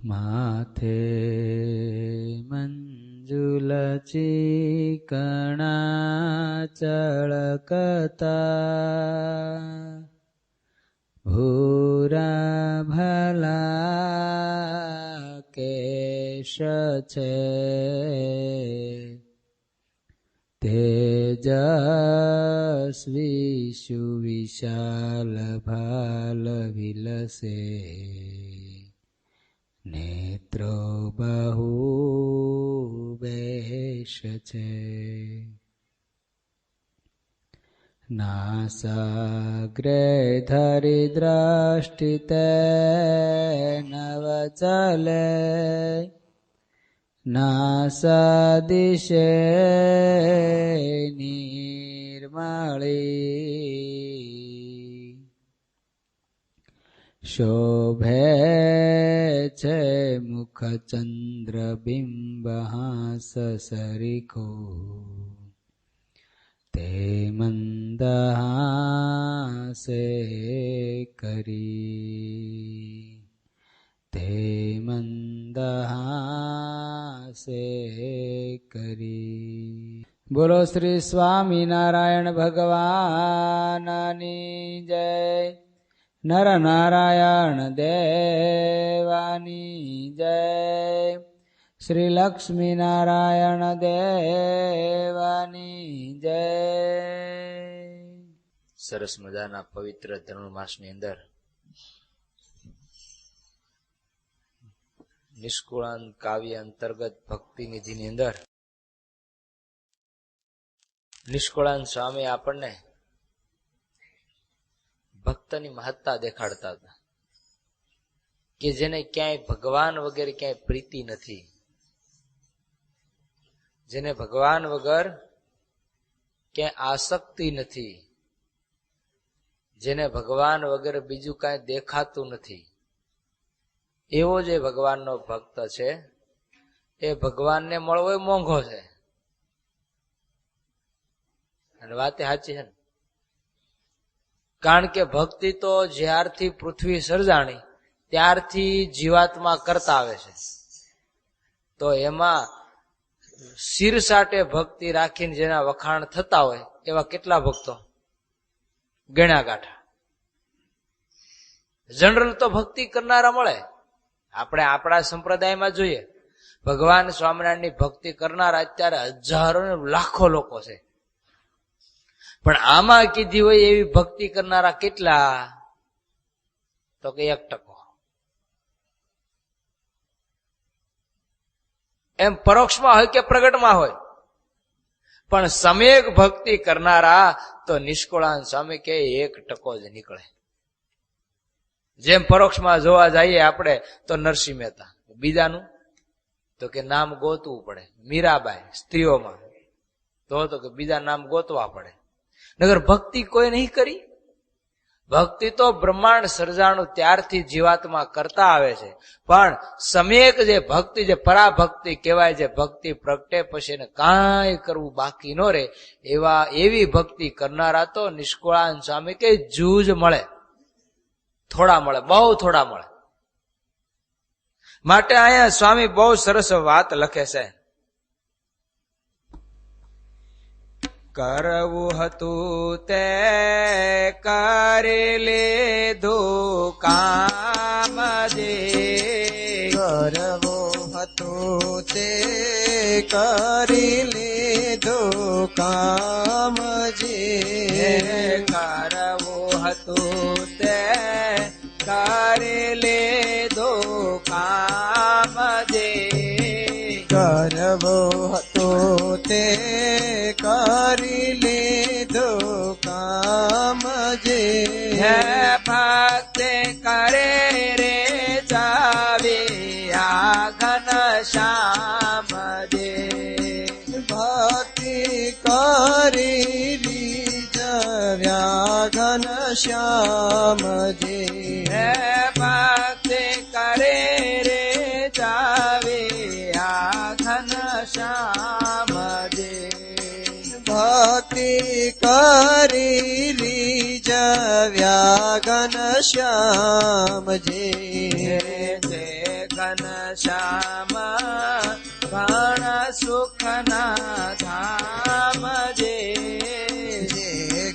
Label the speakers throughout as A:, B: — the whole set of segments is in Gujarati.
A: માથે મંજુલ ચીકણા ચળકતા ભૂરા ભલા કેશ છે તેજસ્વી સુવિશાલ ભાલ વિલસે નેત્રો બહુ બેશ છે નાસાગ્રે ધરી દ્રષ્ટિ તે નવ ચલે નાસાદિશે નિર્મળી શોભે છે મુખ ચંદ્ર બિંબ હાસ સરીખો તે મંદહાસે કરી તે મંદહાસે કરી. બોલો શ્રી સ્વામિનારાયણ ભગવાનની જય. નર નારાયણ દેવાની જય. શ્રી લક્ષ્મી નારાયણ દેવાની જય.
B: સરસ મજાના પવિત્ર ધનુર્માસની અંદર નિષ્કુળાન કાવ્ય અંતર્ગત ભક્તિ નિધિની અંદર નિષ્કુળાન સ્વામી આપણને ભક્તની મહત્તા દેખાડતા હતા કે જેને ક્યાંય ભગવાન વગેરે ક્યાંય પ્રીતિ નથી, જેને ભગવાન વગર ક્યાંય આસક્તિ નથી, જેને ભગવાન વગર બીજું કાંઈ દેખાતું નથી, એવો જે ભગવાનનો ભક્ત છે એ ભગવાનને મળવો એ મોંઘો છે. અને વાત સાચી છે ને, કારણ કે ભક્તિ તો જ્યારથી પૃથ્વી સર્જાણી ત્યારથી જીવાત્મા કરતા આવે છે. તો એમાં શિરસાટે ભક્તિ રાખીને જેના વખાણ થતા હોય એવા કેટલા ભક્તો ગણ્યા ગાંઠા. જનરલ તો ભક્તિ કરનારા મળે. આપણે આપણા સંપ્રદાયમાં જોઈએ ભગવાન સ્વામિનારાયણની ભક્તિ કરનારા અત્યારે હજારો ને લાખો લોકો છે, પણ આમાં કીધી હોય એવી ભક્તિ કરનારા કેટલા? તો કે 1%. એમ પરોક્ષમાં હોય કે પ્રગટમાં હોય, પણ સમ્યક ભક્તિ કરનારા તો નિષ્કુળાન સ્વામી કે 1% જ નીકળે. જેમ પરોક્ષમાં જોવા જઈએ આપણે તો નરસિંહ મહેતા, બીજાનું તો કે નામ ગોતવું પડે. મીરાબાઈ સ્ત્રીઓમાં તો કે બીજા નામ ગોતવા પડે. નગર ભક્તિ કોઈ નહીં કરી. ભક્તિ તો બ્રહ્માંડ સર્જાણું ત્યારથી જીવાત્મા કરતા આવે છે, પણ સમ્યક જે ભક્તિ, જે પરાભક્તિ કહેવાય, જે ભક્તિ પ્રગટે પછી એને કાંઈ કરવું બાકી ન રહે, એવી ભક્તિ કરનારા તો નિષ્કુળાન સ્વામી કે જૂજ મળે. થોડા મળે, બહુ થોડા મળે. માટે અહીંયા સ્વામી બહુ સરસ વાત લખે છે. કરવું હતું તે કરી લીધું કામ જે,
C: કરવું હતું તે કરી લીધું કામ જે,
A: કરવું હતું તે કરી લીધું કામ જે,
C: કરવું હતું તે કરી લીધું કામ જે,
A: હે ભક્તિ કરે રે જાવી આ ઘન શ્યામ જે,
C: ભક્તિ કરી રીઝવ્યા ઘન શ્યામ જે,
A: હે ભક્તિ કરે રે જાવી આ ઘન શ્યામ જે,
C: ભક્તિ કરી રીઝવ્યા ઘન શ્યામ જે,
A: ઘન
B: ઘન શ્યામ ઘણ સુખના ધામ જે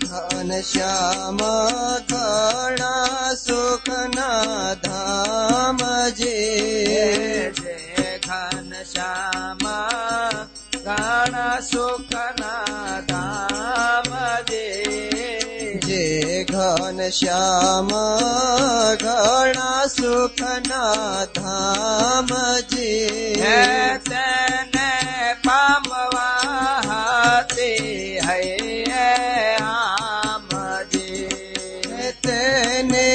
C: ઘન શ્યામ ઘણા સુખના ધામ જે
B: ઘન શ્યામ ઘણ સુખના ધામ
C: જે ઘન શ્યામ ઘણા સુખના ધામ જે
B: તેને પામવા તે આમ જે
C: તેને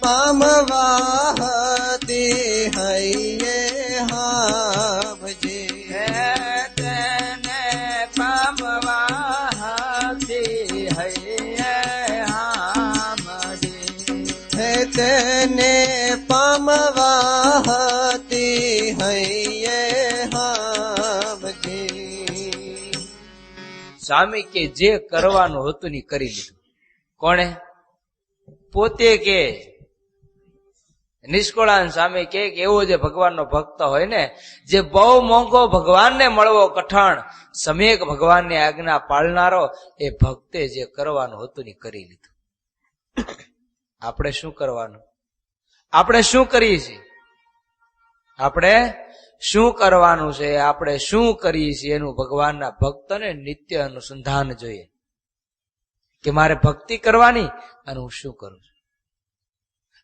C: પામવા તે હૈયે હામ જે
B: તેને પામવા તે આમ જે
C: તેને પામવા તે હૈયે હામ જે
B: સ્વામી કે જે કરવાનું હતું ને કરી લીધું. કોણે? પોતે કે નિષ્કુળાન સ્વામી કે એવો જે ભગવાનનો ભક્ત હોય ને, જે બહુ મોંઘો ભગવાનને મળવો કઠણ, સમેક ભગવાનની આજ્ઞા પાળનારો, એ ભક્તે જે કરવાનું હતું ને કરી લીધું. આપણે શું કરવાનું? આપણે શું કરીએ છીએ? આપણે શું કરવાનું છે? આપણે શું કરીએ છીએ? એનું ભગવાનના ભક્તને નિત્ય અનુસંધાન જોઈએ કે મારે ભક્તિ કરવાની અને હું શું કરું છું.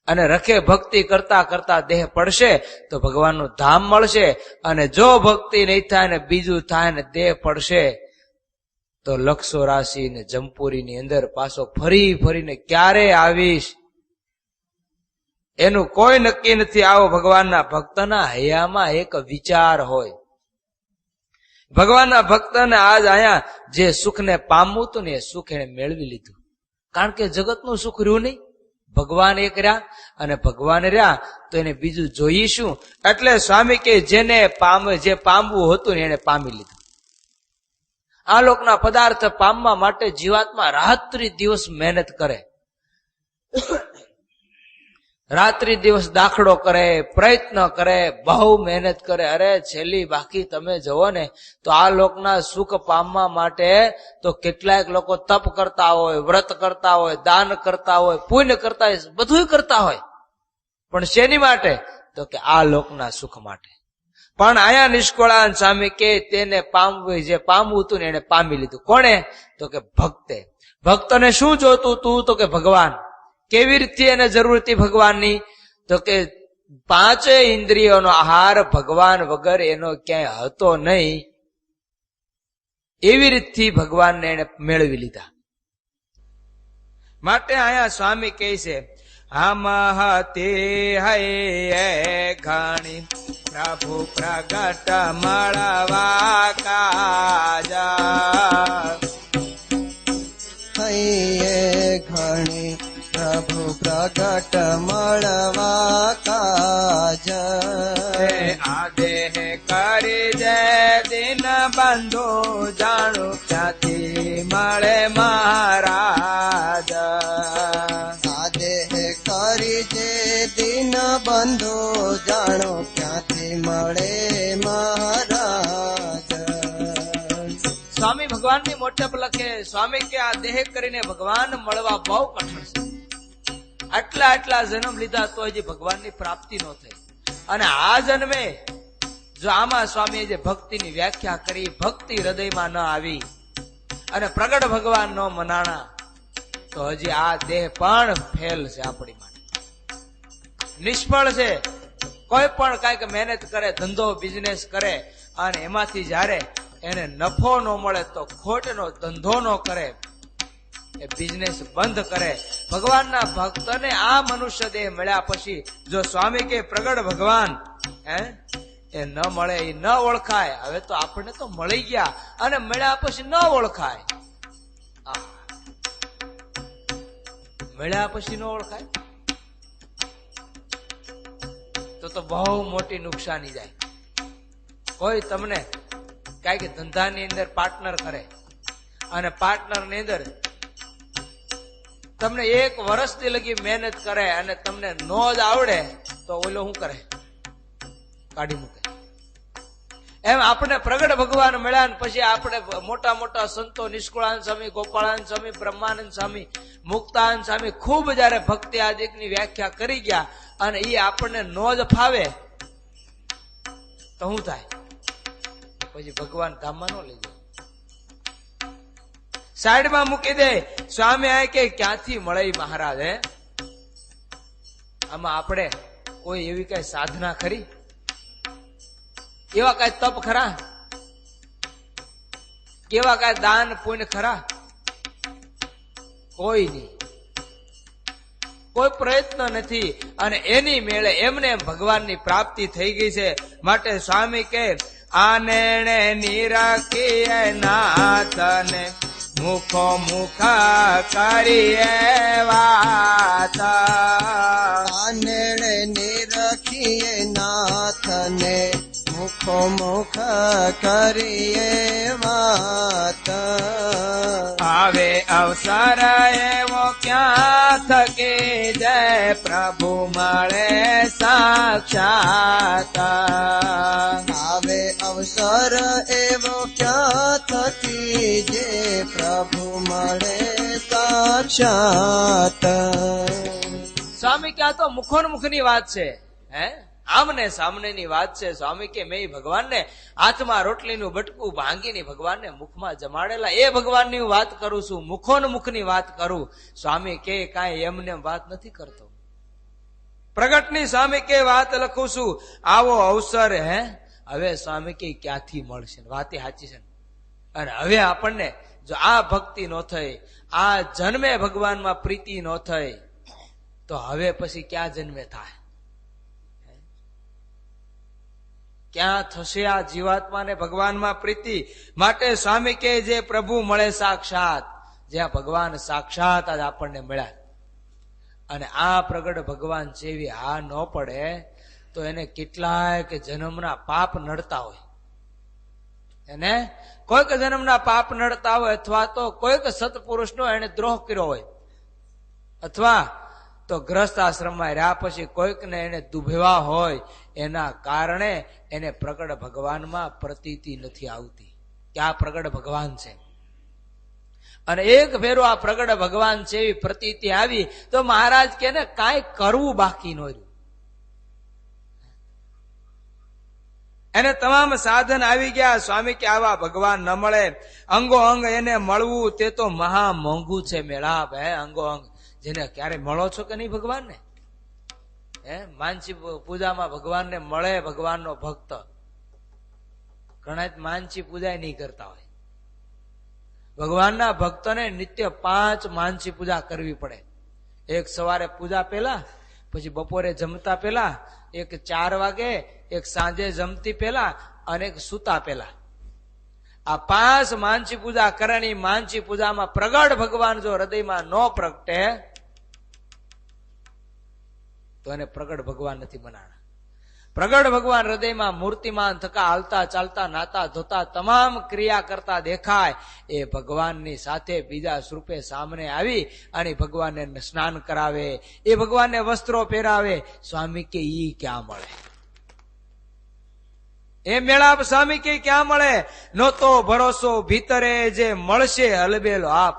B: અને રખે ભક્તિ કરતા કરતા દેહ પડશે તો ભગવાનનું ધામ મળશે. અને જો ભક્તિ નહીં થાય ને બીજું થાય ને દેહ પડશે તો લક્ષો રાશિ ને જમપુરીની અંદર પાછો ફરી ફરીને ક્યારે આવીશ એનું કોઈ નક્કી નથી. આવો ભગવાનના ભક્તના હૈયામાં એક વિચાર હોય. ભગવાનના ભક્તને આજ અહીંયા જે સુખને પામવું હતું ને એ સુખ એને મેળવી લીધું. કારણ કે જગતનું સુખ રહ્યું નહીં, ભગવાન એક રહ્યા, અને ભગવાન રહ્યા તો એને બીજું જોઈશું. એટલે સ્વામી કે જેને જે પામવું હતું ને એને પામી લીધું. આ લોકના પદાર્થ પામવા માટે જીવાત્મા રાત્રિ દિવસ મહેનત કરે, રાત્રિ દિવસ દાખલો કરે, પ્રયત્ન કરે, બહુ મહેનત કરે. અરે છેલ્લી બાકી તમે જુઓ ને તો આ લોકના સુખ પામવા માટે તો કેટલાક લોકો તપ કરતા હોય, વ્રત કરતા હોય, દાન કરતા હોય, પુણ્ય કરતા હોય, બધું કરતા હોય. પણ શેની માટે? તો કે આ લોકના સુખ માટે. પણ આયા નિષ્કુળાન સ્વામી કે તેને પામવું, જે પામવું હતું ને એને પામી લીધું. કોણે? તો કે ભક્તે. ભક્તને શું જોતું તું? તો કે ભગવાન. કેવી રીતે એને જરૂર હતી ભગવાનની? તો કે પાંચે ઇન્દ્રિયોનો આહાર ભગવાન વગર એનો ક્યાંય હતો નહીં. એવી રીતથી ભગવાનને એને મેળવી લીધા. માટે અહીંયા સ્વામી કહે છે હમ તે હૈ ઘણી પ્રભુ પ્રગટ મળવા કાજા
C: હૈયે ઘણી પ્રભુ પ્રગટ મળવા કાજ
B: આ દેહ કરી જે દિન બંધુ જાણું ક્યાંથી મળે મહારાજ.
C: આ દેહ કરી જે દિન બંધુ જાણો ક્યાંથી મળે મહારાજ.
B: સ્વામી ભગવાનની મોટપ લખે. સ્વામી કે આ દેહ કરીને ભગવાન મળવા બહુ કઠણ છે. આટલા જન્મ લીધા તો હજી ભગવાનની પ્રાપ્તિ ન થઈ. અને આ જન્મે જો આમાં સ્વામીએ જે ભક્તિની વ્યાખ્યા કરી, ભક્તિ હૃદયમાં ન આવી અને પ્રગટ ભગવાન ન મનાણા તો હજી આ દેહ પણ ફેલ છે, આપણી માટે નિષ્ફળ છે. કોઈ પણ કઈક મહેનત કરે, ધંધો બિઝનેસ કરે અને એમાંથી જયારે એને નફો ન મળે તો ખોટનો ધંધો ન કરે, એ બિઝનેસ બંધ કરે. ભગવાનના ભક્તને આ મનુષ્ય દેહ મળ્યા પછી જો સ્વામી કે પ્રગટ ભગવાન એ ન મળે, એ ન ઓળખાય. હવે તો આપણને તો મળી ગયા અને મળ્યા પછી ન ઓળખાય, મળ્યા પછી ન ઓળખાય તો બહુ મોટી નુકસાની જાય. કોઈ તમને કઈક ધંધાની અંદર પાર્ટનર કરે અને પાર્ટનર ની અંદર તમને 1 વર્ષથી લગી મહેનત કરે અને તમને નો જ આવડે તો ઓલો શું કરે? કાઢી મૂકે. એમ આપણે પ્રગટ ભગવાન મળ્યા ને પછી આપણે મોટા મોટા સંતો નિષ્કુળાનંદ સ્વામી, ગોપાળાનંદ સ્વામી, બ્રહ્માનંદ સ્વામી, મુક્તાનંદ સ્વામી ખૂબ જયારે ભક્તિ આદિકની વ્યાખ્યા કરી ગયા અને એ આપણને નો જ ફાવે તો શું થાય? પછી ભગવાન ધામમાં નો લઈ જાય, સાઈડમાં મૂકી દે. સ્વામી આ કે ક્યાંથી મળે મહારાજ? હે, આમાં આપણે કોઈ એવી કઈ સાધના ખરી? એવા કઈ તપ ખરા? કેવા કઈ દાન પુણ્ય ખરા? કોઈ નહીં, કોઈ પ્રયત્ન નથી. અને એની મેળે એમને ભગવાનની પ્રાપ્તિ થઈ ગઈ છે. માટે સ્વામી કે આને નિરખીએ નાથને મુખો મુખ કરીએ વાત.
C: આને નિરખીએ નાથને મુખો મુખ કરીએ વાત.
B: આવે અવસર એવો ક્યાં થકે જય પ્રભુ મળે સાક્ષાત.
C: આવે અવસર એવો ક્યાં થકી જે પ્રભુ મળે સાક્ષાત.
B: સ્વામી કે આ તો મુખોન્મુખની વાત છે, હે, આમને સામનેની વાત છે. સ્વામી કે મેં ભગવાનને હાથમાં રોટલીનું બટકું ભાંગીને ભગવાનને મુખમાં જમાડેલા એ ભગવાનની વાત કરું છું, મુખોન્મુખની વાત કરું. સ્વામી કે કાંઈ એમને વાત નથી કરતો, પ્રગટની સ્વામી કે વાત લખું છું. આવો અવસર હે હવે સ્વામી કે ક્યાંથી મળશે? વાત સાચી છે. અને હવે આપણને જો આ ભક્તિ નો થઈ, આ જન્મે ભગવાનમાં પ્રીતિ નો થઈ તો હવે પછી ક્યાં જન્મે થાય? ક્યાં થશે આ જીવાત્માને ભગવાનમાં પ્રીતિ? માટે સ્વામી કે જે પ્રભુ મળે સાક્ષાત, જ્યાં ભગવાન સાક્ષાત આજ આપણને મળ્યા. અને આ પ્રગટ ભગવાન જેવી હા ન પડે તો એને કેટલાય કે જન્મના પાપ નડતા હોય, એને કોઈક જન્મના પાપ નડતા હોય, અથવા તો કોઈક સત્પુરુષનો એને દ્રોહ કર્યો હોય, અથવા તો ગ્રસ્ત આશ્રમમાં રહ્યા પછી કોઈકને એને દુભેવા હોય, એના કારણે એને પ્રગટ ભગવાનમાં પ્રતીતિ નથી આવતી કે આ પ્રગટ ભગવાન છે. અને એક ફેરો આ પ્રગટ ભગવાન છે એવી પ્રતીતિ આવી તો મહારાજ કે ને કાંઈ કરવું બાકી ન રહ્યું. એને તમામ સાધન આવી ગયા. સ્વામી કે આવા ભગવાન ન મળે, અંગો અંગ એને મળવું તે તો મહા મોંઘું છે મેળાપ. હે, અંગો અંગ જેને ક્યારે મળો છો કે નહીં ભગવાનને? હે, માનસી પૂજામાં ભગવાનને મળે ભગવાનનો ભક્ત. ઘણા માનસી પૂજા નહીં કરતા હોય. ભગવાનના ભક્તોને નિત્ય 5 માનસી પૂજા કરવી પડે. એક સવારે પૂજા પહેલા, પછી બપોરે જમતા પહેલા, એક 4 વાગે, એક સાંજે જમતી પહેલા અને એક સૂતા પહેલા. આ 5 માનસી પૂજા કરવાની. માનસી પૂજામાં પ્રગટ ભગવાન જો હૃદયમાં ન પ્રગટે તો એને પ્રગટ ભગવાન નથી બનાણા. પ્રગટ ભગવાન હૃદયમાં મૂર્તિમાન થકા હાલતા ચાલતા નાતા ધોતા તમામ ક્રિયા કરતા દેખાય. એ ભગવાનની સાથે બીજા સ્વરૂપે સામે આવી અને ભગવાનને સ્નાન કરાવે, એ ભગવાનને વસ્ત્રો પહેરાવે. સ્વામી કે ઈ ક્યાં મળે? એ મેળાપ સ્વામી કે ક્યાં મળે? નહોતો ભરોસો ભીતરે જે મળશે હલબેલો આપ.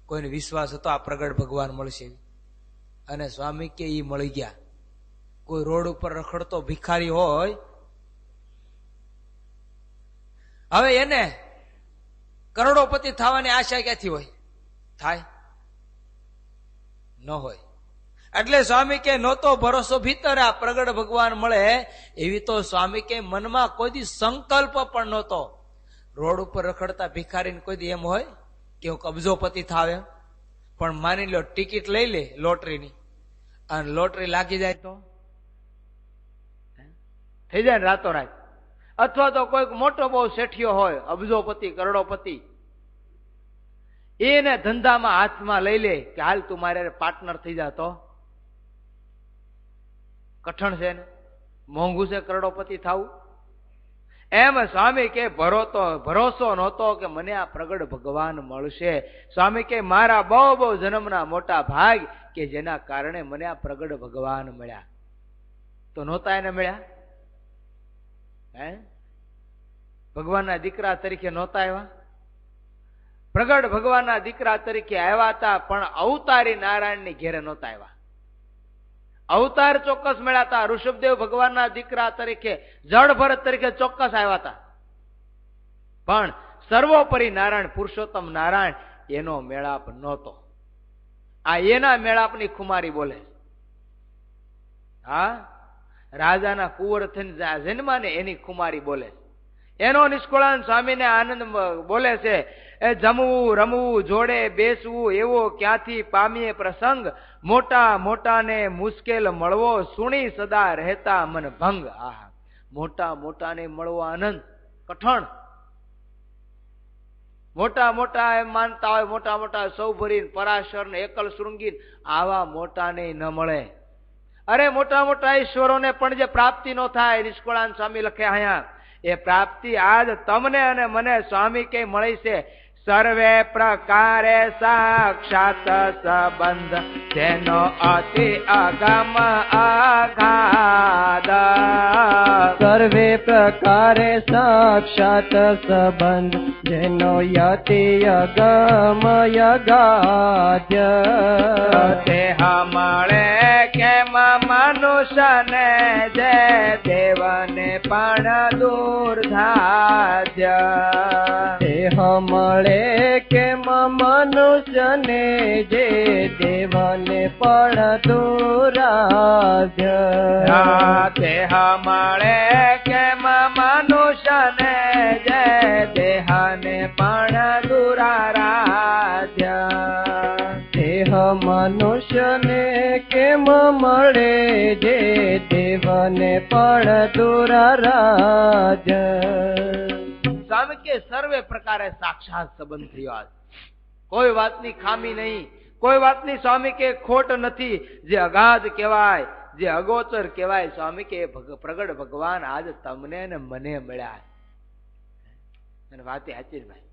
B: કોઈને વિશ્વાસ હતો આ પ્રગટ ભગવાન મળશે, અને સ્વામી કે ઈ મળી ગયા. કોઈ રોડ ઉપર રખડતો ભિખારી હોય, હવે એને કરોડોપતિ થવાની આશા ક્યાંથી હોય? થાય ન હોય. એટલે સ્વામી કે નહોતો ભરોસો ભીતરે આ પ્રગટ ભગવાન મળે એવી તો સ્વામી કે મનમાં કોઈ દી સંકલ્પ પણ નહોતો. રોડ ઉપર રખડતા ભિખારીને કોઈ દી એમ હોય કે હું કબજોપતિ થાવે? પણ માની લો ટિકિટ લઈ લે લોટરીની, અને લોટરી લાગી જાય તો થઈ જાય ને રાતોરાત. અથવા તો કોઈક મોટો બહુ શેઠિયો હોય, અબજોપતિ કરોડોપતિ, એને ધંધામાં હાથમાં લઈ લે કે હાલ તું મારે પાર્ટનર થઈ જા, તો કઠણ છે ને, મોંઘું છે કરોડોપતિ થવું. એમ સ્વામી કે ભરોસો નહોતો કે મને આ પ્રગટ ભગવાન મળશે. સ્વામી કે મારા બહુ જન્મના મોટા ભાગ કે જેના કારણે મને આ પ્રગટ ભગવાન મળ્યા. તો નહોતા એને મળ્યા? હે ભગવાનના દીકરા તરીકે નહોતા આવ્યા? પ્રગટ ભગવાનના દીકરા તરીકે આવ્યા હતા, પણ અવતારી નારાયણની ઘેરે નહોતા આવ્યા. અવતાર ચોક્કસ મળ્યા હતા. ઋષભદેવ ભગવાનના દીકરા તરીકે, જળ ભરત તરીકે ચોક્કસ આવ્યા હતા, પણ સર્વોપરી નારાયણ પુરુષોત્તમ નારાયણ એનો મેળાપ નહોતો. આ એના મેળાપની ખુમારી બોલે. હા, રાજાના કુંવર થઈને જન્માને એની ખુમારી બોલે. એનો નિષ્કુળાનંદ સ્વામીને આનંદ બોલે છે, એ જમવું રમવું જોડે બેસવું એવો ક્યાંથી પામીએ પ્રસંગ, મોટા મોટાને મુશ્કેલ મળવો સુણી સદા રહેતા મન ભંગ. આહા, મોટા મોટાને મળવો આનંદ કઠણ. મોટા મોટા એમ માનતા હોય, મોટા મોટા સૌભરીન પરાશર ને એકલ શૃંગીન, આવા મોટાને ન મળે. અરે મોટા મોટા ઈશ્વરોને પણ જે પ્રાપ્તિ નો થાય, નિષ્કુળાનંદ સ્વામી લખે અહીંયા, એ પ્રાપ્તિ આજ તમને અને મને સ્વામી કે મળી છે. સર્વે પ્રકારે સાક્ષાત સંબંધ જેનો અતિ અગમ અગાધ.
C: સર્વે પ્રકારે સાક્ષાત સંબંધ જેનો યતિ અગમ અગાધ.
B: દેહ મળે કેમ મનુષ્યને, જે દેવને પણ દુર્ધાર્ય.
C: દેહ મળે કેમ મનુષ્યને, જે દેવને પણ દુરાધ્ય.
B: દેહ મળે કેમ મનુષ્યને, જે દેહને પણ દુરારાધ્ય.
C: દેહ મનુષ્યને કેમ મળે, જે દેવને પણ દુરારાધ્ય.
B: સ્વામી કે સર્વે પ્રકારે સાક્ષાત સંબંધ થયો. કોઈ વાતની ખામી નહીં, કોઈ વાતની સ્વામી કે ખોટ નથી. જે અગાધ કહેવાય, જે અગોચર કહેવાય, સ્વામી કે પ્રગટ ભગવાન આજ તમને ને મને મળ્યા. અને વાતે સાચી ભાઈ,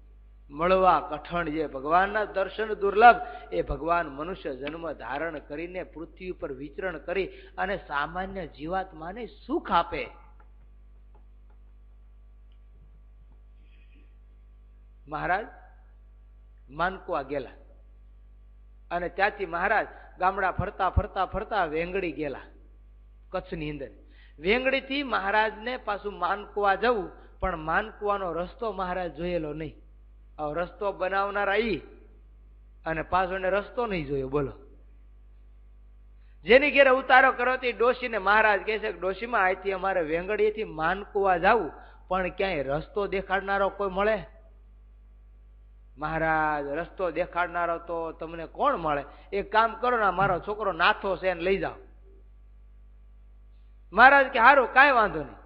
B: મળવા કઠણ. જે ભગવાનના દર્શન દુર્લભ, એ ભગવાન મનુષ્ય જન્મ ધારણ કરીને પૃથ્વી ઉપર વિચરણ કરી અને સામાન્ય જીવાત્માને સુખ આપે. મહારાજ માનકુવા ગયેલા અને ત્યાંથી મહારાજ ગામડા ફરતા ફરતા ફરતા વેંગડી ગયેલા, કચ્છની અંદર. વેંગડી થી મહારાજને પાછું માનકુવા જવું, પણ માનકુવાનો રસ્તો મહારાજ જોયેલો નહીં. રસ્તો બનાવનારા ઈ અને પાછો એને રસ્તો નહીં જોયો. બોલો, જેની ઘેરે ઉતારો કરો તે ડોશીને મહારાજ કહે છે કે ડોશીમાં અહીંથી અમારે વેંગડીથી માનકુવા જવું, પણ ક્યાંય રસ્તો દેખાડનારો કોઈ મળે? મહારાજ, રસ્તો દેખાડનારો તો તમને કોણ મળે? એક કામ કરો ને, મારો છોકરો નાથો છે એને લઈ જાઓ. મહારાજ કે હારું, કાંઈ વાંધો નહીં.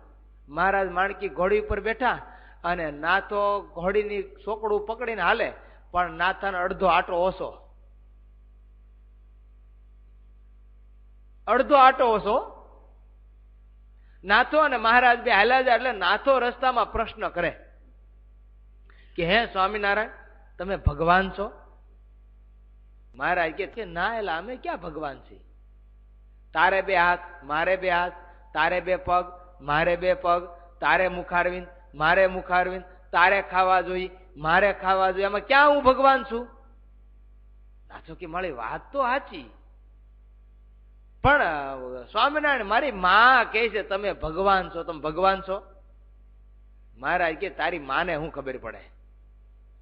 B: મહારાજ માણકી ઘોડી ઉપર બેઠા અને નાથો ઘોડીની સોકડું પકડીને હાલે, પણ નાથાને અડધો આટો ઓછો, અડધો આટો ઓછો. નાથો અને મહારાજ બે હાલ્યા જાય એટલે નાથો રસ્તામાં પ્રશ્ન કરે કે હે સ્વામિનારાયણ, તમે ભગવાન છો? મહારાજ કે ના, એલા અમે ક્યાં ભગવાન છીએ? તારે બે હાથ, મારે બે હાથ, તારે બે પગ, મારે બે પગ, તારે મુખારવિંદ, મારે મુખારવિંદ, તારે ખાવા જોઈએ, મારે ખાવા જોઈએ, એમાં ક્યાં હું ભગવાન છું? નાથો કે મારી વાત તો સાચી, પણ સ્વામિનારાયણ મારી માં કહે છે તમે ભગવાન છો, તમે ભગવાન છો. મહારાજ કે તારી માને શું ખબર પડે?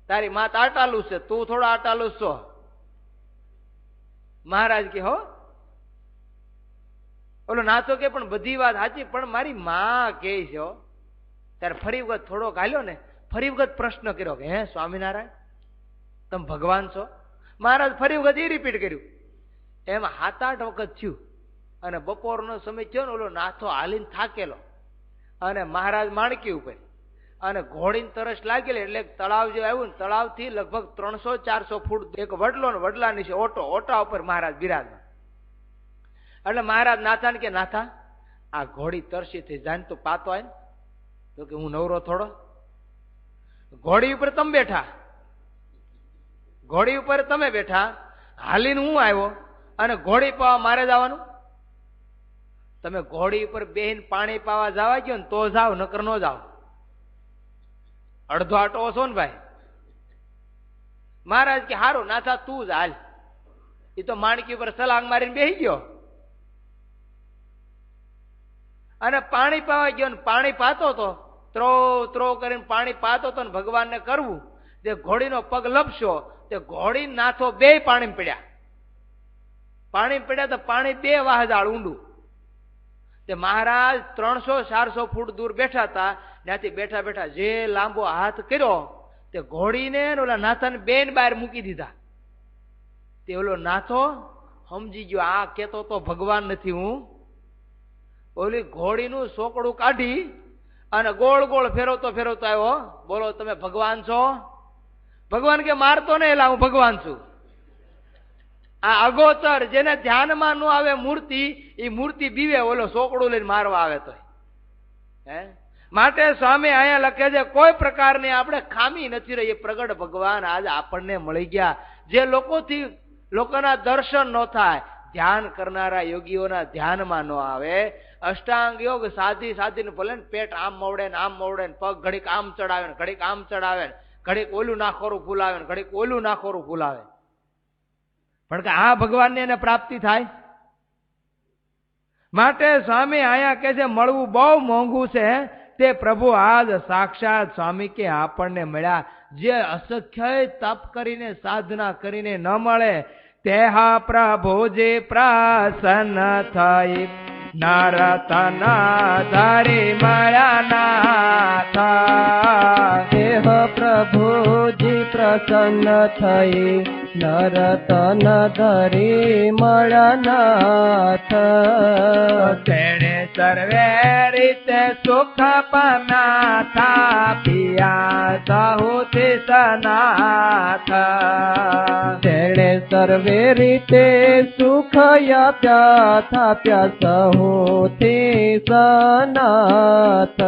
B: તારી માં આટાલું છે, તું થોડો આટાલું છો. મહારાજ કે હો. ઓલો નાથો કે પણ બધી વાત સાચી, પણ મારી માં કે છે. ત્યારે ફરી વખત થોડોક હાલ્યો ને, ફરી વખત પ્રશ્ન કર્યો કે હે સ્વામિનારાયણ, તમે ભગવાન છો? મહારાજ ફરી વખત એ રિપીટ કર્યું. એમાં 7-8 વખત થયું અને બપોરનો સમય થયો ને, ઓલો નાથો હાલીને થાકેલો અને મહારાજ માણકી ઉપર અને ઘોડીને તરસ લાગેલી એટલે તળાવ જે આવ્યું ને, તળાવથી લગભગ 300-400 ફૂટ એક વડલો ને વડલા નીચે ઓટો, ઓટા ઉપર મહારાજ બિરાજમાન. એટલે મહારાજ નાથાને કે નાથા, આ ઘોડી તરસી થઈ જાય તો પાતો આય ને. તો કે હું નવરો થોડો, ઘોડી ઉપર તમે બેઠા, ઘોડી ઉપર તમે બેઠા, હાલીને હું આવ્યો અને ઘોડી પાવા મારે જવાનું? તમે ઘોડી ઉપર બેહીને પાણી પાવા જવા ગયો ને તો જાવ, નકર નો જાવ. અડધો આટો છો ને ભાઈ. મહારાજ કે હારું નાથા તું જ હાલ. એ તો માણકી ઉપર સલાંગ મારીને બેસી ગયો અને પાણી પાવા ગયો ને પાણી પાતો તો ત્રો ત્રો કરીને પાણી પાતો તો ને ભગવાનને કરવું તે ઘોડીનો પગ લપસ્યો તે ઘોડી નાથો બે પાણી પડ્યા. પાણી પડ્યા તો પાણી 2 વાહજાળ ઊંડું. તે મહારાજ 300-400 ફૂટ દૂર બેઠા હતા. ત્યાંથી બેઠા બેઠા જે લાંબો હાથ કર્યો તે ઘોડીને ઓલા નાથાને બેન બહાર મૂકી દીધા. તે ઓલો નાથો સમજી ગયો આ કેતો તો ભગવાન નથી હું. ઓલી ઘોડીનું સોકડું કાઢી અને ગોળ ગોળ ફેરવતો ફેરવતો આવ્યો. બોલો તમે ભગવાન છો? ભગવાન કે મારતો નહીં, એલા હું ભગવાન છું. આ અગોચર જેને ધ્યાનમાં ન આવે મૂર્તિ, એ મૂર્તિ બીવે, ઓલો સોકડું લઈને મારવા આવે તો. હે માટે સ્વામી અહીંયા લખે છે કોઈ પ્રકારની આપણે ખામી નથી રહી. પ્રગટ ભગવાન આજ આપણને મળી ગયા. જે લોકોના દર્શન ન થાય, ધ્યાન કરનારા યોગીઓના ધ્યાનમાં ન આવે, અષ્ટાંગ યોગ સાધી સાધીને ભલે ને પેટ આમ મવડે ને આમ મવડે ને પગ ઘડીક આમ ચડાવે ને ઘડીક આમ ચડાવે ને ઘડીક ઓલું નાખોરું ફૂલાવે ને ઘડીક ઓલું નાખોરું ફૂલાવે, પણ કે આ ભગવાનને એને પ્રાપ્તિ થાય. માટે સ્વામી અહીંયા કે છે મળવું બહુ મોંઘું છે. તે પ્રભુ આજ સાક્ષાત સ્વામી કે આપણને મળ્યા. જે અસખ્ય તપ કરીને સાધના કરીને ન મળે તેહા પ્રભુજી પ્રસન્ન થઈ નરતના ધરી મળ્યા નાથ.
C: દેહ પ્રભુજી પ્રસન્ન થઈ નરતન ધરી મળ્યા નાથ.
B: તેણે સર્વે રીતે સુખ પામ્યા થા પિયા સહુથી સનાથ.
C: તેણે સર્વે રીતે સુખ આપ્યા થાપ્યા સહુથી સનાથ.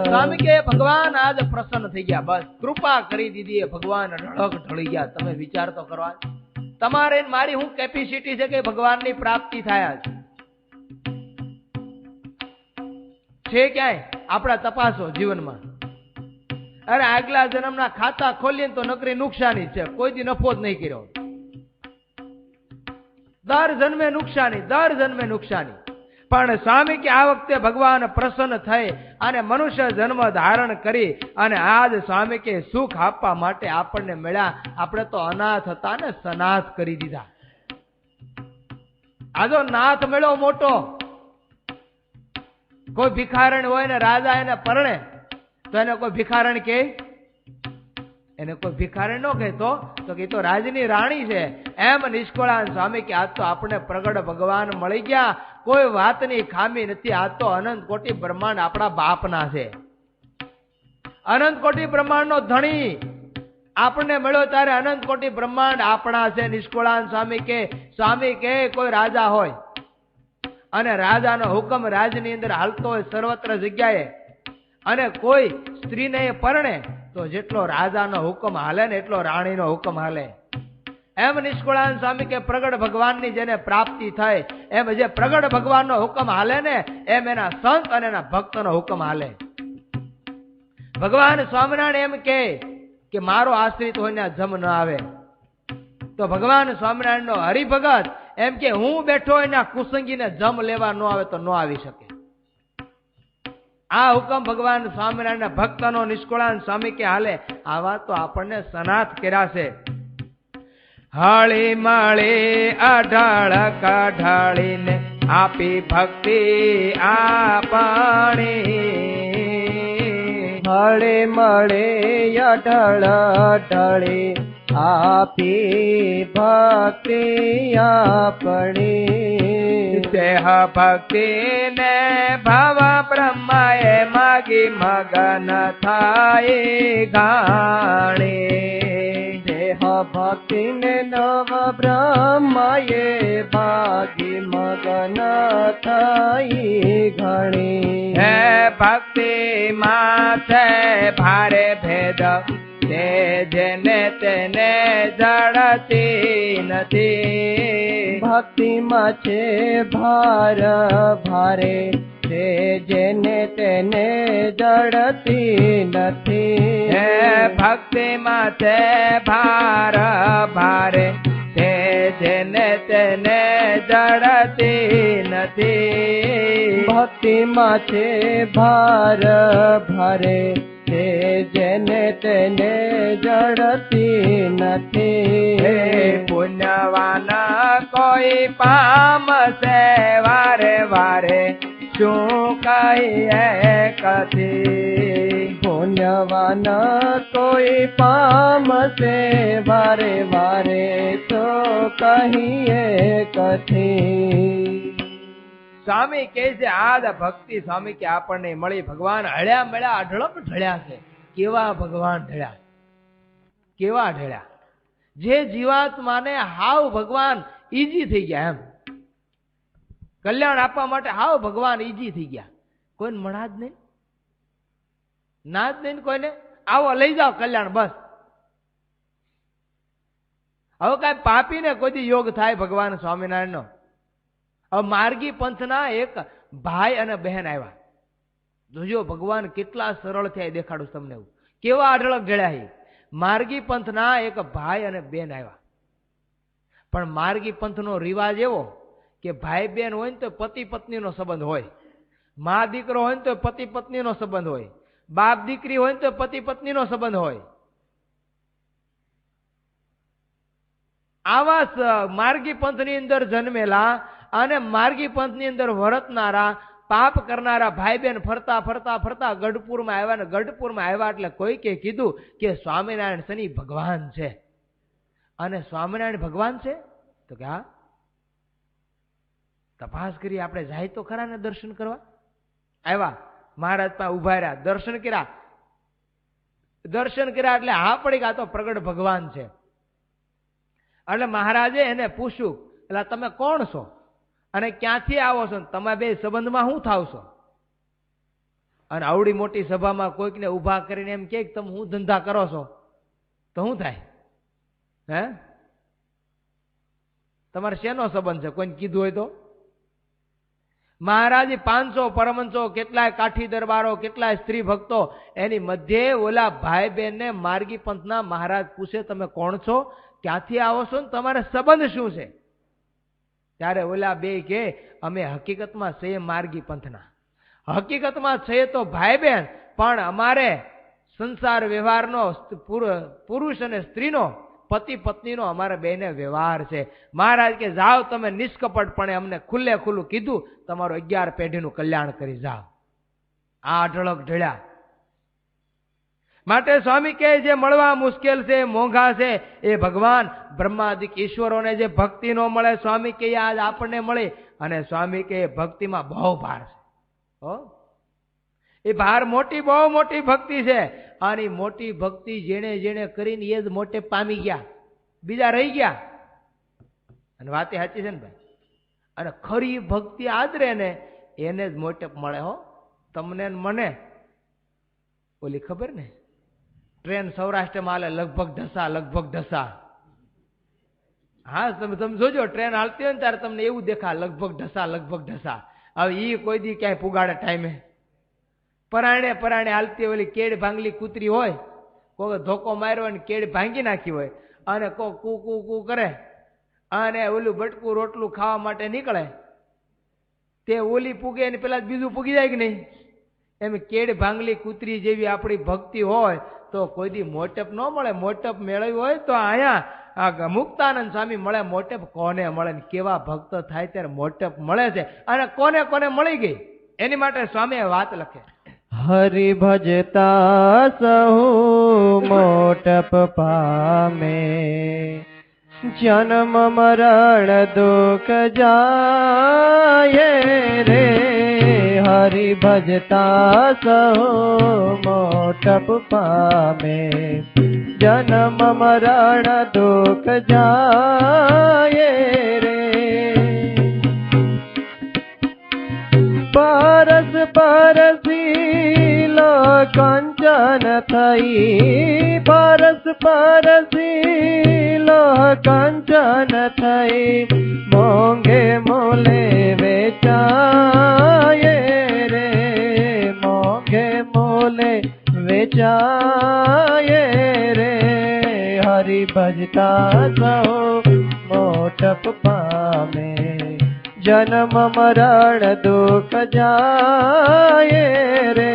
B: સ્વામી કે ભગવાન આજ પ્રસન્ન થઈ ગયા. બસ કૃપા કરી દીધી. ભગવાન ઢળક ઢળી ગયા. તમે વિચાર તો કરવા, તમારે મારી શું કેપેસિટી છે કે ભગવાનની પ્રાપ્તિ થાય છે ક્યાંય? આપણા તપાસો જીવનમાં. અરે આગલા જન્મના ખાતા ખોલીએ તો નકરી નુકસાની છે, કોઈ દી નફો જ નહીં કર્યો. દર જન્મે નુકસાની, દર જન્મે નુકસાની. પણ સ્વામી કે આ વખતે ભગવાન પ્રસન્ન થઈ અને મનુષ્ય જન્મ ધારણ કરી અને આજ સ્વામી કે સુખ આપવા માટે આપણને મળ્યા. આપણે તો અનાથ હતા ને સનાથ કરી દીધા. આજો નાથ મળ્યો મોટો. કોઈ ભિખારણ હોય ને રાજા એને પરણે તો એને કોઈ ભિખારણ કે? એને કોઈ ભિખારણ ન કહેતો તો કે તો રાજની રાણી છે. એમ નિષ્કળાન સ્વામી કે આજ તો આપણે પ્રગટ ભગવાન મળી ગયા. કોઈ વાતની ખામી નથી. આજ તો અનંત કોટી બ્રહ્માંડ આપણા બાપના છે. અનંત કોટી બ્રહ્માંડ નો ધણી આપણને મળ્યો ત્યારે અનંત કોટી બ્રહ્માંડ આપણા છે. નિષ્કળાન સ્વામી કે કોઈ રાજા હોય અને રાજાનો હુકમ રાજની અંદર હાલતો હોય સર્વત્ર જગ્યાએ, અને કોઈ સ્ત્રીને પરણે તો જેટલો રાજાનો હુકમ હાલે ને એટલો રાણીનો હુકમ હાલે. એમ નિષ્કળાન સ્વામી કે પ્રગટ ભગવાનની જેને પ્રાપ્તિ થાય એમ જે પ્રગટ ભગવાનનો હુકમ હાલે ને એમ એના સંત અને એના ભક્તનો હુકમ હાલે. ભગવાન સ્વામિનારાયણ એમ કે મારો આશ્રિત હોય ને જમ ન આવે, તો ભગવાન સ્વામિનારાયણ નો હરિભગત એમ કે હું બેઠો હોય ને કુસંગીને જમ લેવા ન આવે તો ન આવી શકે. આ હુકમ ભગવાન સ્વામિનારાયણ ભક્તનો નિષ્કળાન સ્વામી કે હાલે. આવા તો આપણને સનાથ કર્યા છે. હળી મળી અઢાળ કઢાળીને આપી ભક્તિ આપણી.
C: હળે મળે અઢળ ઢળી આપી ભક્તિ આપણી.
B: દેહ ભક્તિ ને ભવ બ્રહ્માએ માગી મગન થાય ગાણી.
C: દેહ ભક્તિ ને નવ બ્રહ્માએ ભાગી મગન થઈ ઘણી.
B: હે ભક્તિ માં છે ભારે ભેદ
A: તે જેને તેને જડતી નથી.
C: ભક્તિમાં છે ભાર ભારે, તે જેને તેને જડતી નથી.
A: હે ભક્તિમાં છે ભાર ભારે, તે જેને તેને જડતી નથી.
C: ભક્તિમાં છે ભાર ભારે, તે જેને તેને જડતી નથી.
A: હે પુણ્યવાન કોઈ પામશે વારે વારે, શું કહીએ કથી.
C: પુણ્યવાન કોઈ પામશે વારે વારે, તો કહીએ કથી.
A: સ્વામી કહે છે આ ભક્તિ સ્વામી કે આપણને મળી. ભગવાન હળ્યા મળ્યા અઢળક ઢળ્યા છે. કેવા ભગવાન ઢળ્યા, કેવા ઢળ્યા. જે જીવાત્માને હાવ ભગવાન ઈજી થઈ ગયા, એમ કલ્યાણ આપવા માટે હાવ ભગવાન ઈજી થઈ ગયા. કોઈને મળા જ નહીં, ના જ નહીં કોઈને. આવો લઈ જાઓ કલ્યાણ, બસ. હવે કઈ પાપીને કોઈ યોગ થાય ભગવાન સ્વામિનારાયણનો. હવે માર્ગી પંથના એક ભાઈ અને બહેન આવ્યા. જોજો ભગવાન કેટલા સરળ થયા દેખાડું તમને. એવું કેવા અઢળક ઢળ્યા. માર્ગી પંથના એક ભાઈ અને બેન આવ્યા. પણ માર્ગી પંથનો રિવાજ એવો કે ભાઈ બેન હોય ને તો પતિ પત્નીનો સંબંધ હોય, મા દીકરો હોય ને તો પતિ પત્નીનો સંબંધ હોય, બાપ દીકરી હોય ને તો પતિ પત્નીનો સંબંધ હોય. આવા માર્ગી પંથની અંદર જન્મેલા અને માર્ગી પંથની અંદર વર્તનારા પાપ કરનારા ભાઈ બેન ફરતા ફરતા ફરતા ગઢપુરમાં આવ્યા. ને ગઢપુરમાં આવ્યા એટલે કોઈ કે કીધું કે સ્વામિનારાયણ શનિ ભગવાન છે. અને સ્વામિનારાયણ ભગવાન છે તો કે હા, તપાસ કરી આપણે જાય તો ખરા ને દર્શન કરવા. આવ્યા મહારાજ પાસે ઉભા રહ્યા, દર્શન કર્યા. દર્શન કર્યા એટલે હા પડી ગયા તો પ્રગટ ભગવાન છે. એટલે મહારાજે એને પૂછ્યું, એટલે તમે કોણ છો અને ક્યાંથી આવો છો, તમે બે સંબંધમાં શું થાવ છો? અને આવડી મોટી સભામાં કોઈકને ઉભા કરીને એમ કે તમે હું ધંધા કરો છો તો શું થાય? હે, તમારે શેનો સંબંધ છે? કોઈને કીધું હોય તો? મહારાજ 500 પરમંચો, કેટલાય કાઠી દરબારો, કેટલાય સ્ત્રી ભક્તો, એની મધ્યે ઓલા ભાઈ બહેન ને માર્ગી પંથના મહારાજ પૂછે તમે કોણ છો, ક્યાંથી આવો છો ને તમારે સંબંધ શું છે? ત્યારે ઓલા બે કે અમે હકીકતમાં છે માર્ગી પંથના, હકીકતમાં છે તો ભાઈ બહેન, પણ અમારે સંસાર વ્યવહારનો પુરુષ અને સ્ત્રીનો, પતિ પત્નીનો અમારે બેને વ્યવહાર છે. મહારાજ કે જાઓ તમે નિષ્કપટપણે અમને ખુલ્લે ખુલ્લું કીધું, તમારું 11 પેઢીનું કલ્યાણ કરી જાઓ. આ અઢળક ઢળ્યા. માટે સ્વામી કહે જે મળવા મુશ્કેલ છે, મોંઘા છે, એ ભગવાન બ્રહ્માદિક ઈશ્વરોને જે ભક્તિ નો મળે, સ્વામી કહે આજ આપણને મળે. અને સ્વામી કહે ભક્તિમાં બહુ ભાર છે. એ ભાર મોટી, બહુ મોટી ભક્તિ છે. આની મોટી ભક્તિ જેણે જેણે કરીને એ જ મોટે પામી ગયા, બીજા રહી ગયા. અને વાતે સાચી છે ને ભાઈ. અને ખરી ભક્તિ આદરે ને એને જ મોટે મળે. હો, તમને મને ઓલી ખબર ને, ટ્રેન સૌરાષ્ટ્રમાં હાલે લગભગ ઢસા. હા, તમે જોજો ટ્રેન હાલતી હોય ને ત્યારે તમને એવું દેખા લગભગ ઢસા. હવે ઈ કોઈ દી ક્યાંય પુગાડે ટાઈમે. પરાણે હાલતી ઓલી કેડ ભાંગલી કૂતરી હોય, કોઈ ધોકો માર્યો અને કેડ ભાંગી નાખી હોય, અને કોઈ કુ કુ કુ કરે અને ઓલું બટકું રોટલું ખાવા માટે નીકળે, તે ઓલી પૂગે અને પેલા બીજું પૂગી જાય કે નહીં? એમ કેડ ભાંગલી કૂતરી જેવી આપણી ભક્તિ હોય તો કોઈ દી મોટપ ન મળે. મોટપ મેળવ્યું હોય તો અહીંયા મુક્તાનંદ સ્વામી મળે. મોટપ કોને મળે ને કેવા ભક્ત થાય ત્યારે મોટપ મળે છે. અને કોને કોને મળી ગઈ એની માટે સ્વામીએ વાત લખે,
C: હરિ ભજતા સહુ મોટપ પામે, જન્મ મરણ દુઃખ જાય રે. હરિ ભજતા સહુ મોટપ પામે, જન્મ મરણ દુઃખ જાય રે. પરસ પરસી લોક કંચન થઈ પરસ પરસી લોહ કંચન થઈ મોંઘે મોલે વેચાય રે મોંઘે મોલે વેચાય રે હરિ ભજતા સૌ મોટપ પામે જન્મ મરણ દુઃખ જાય રે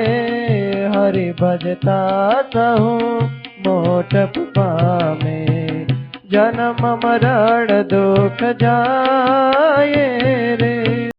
C: હરિ ભજતા સહુ મોટપ પામે જન્મ મરણ દુઃખ જાય રે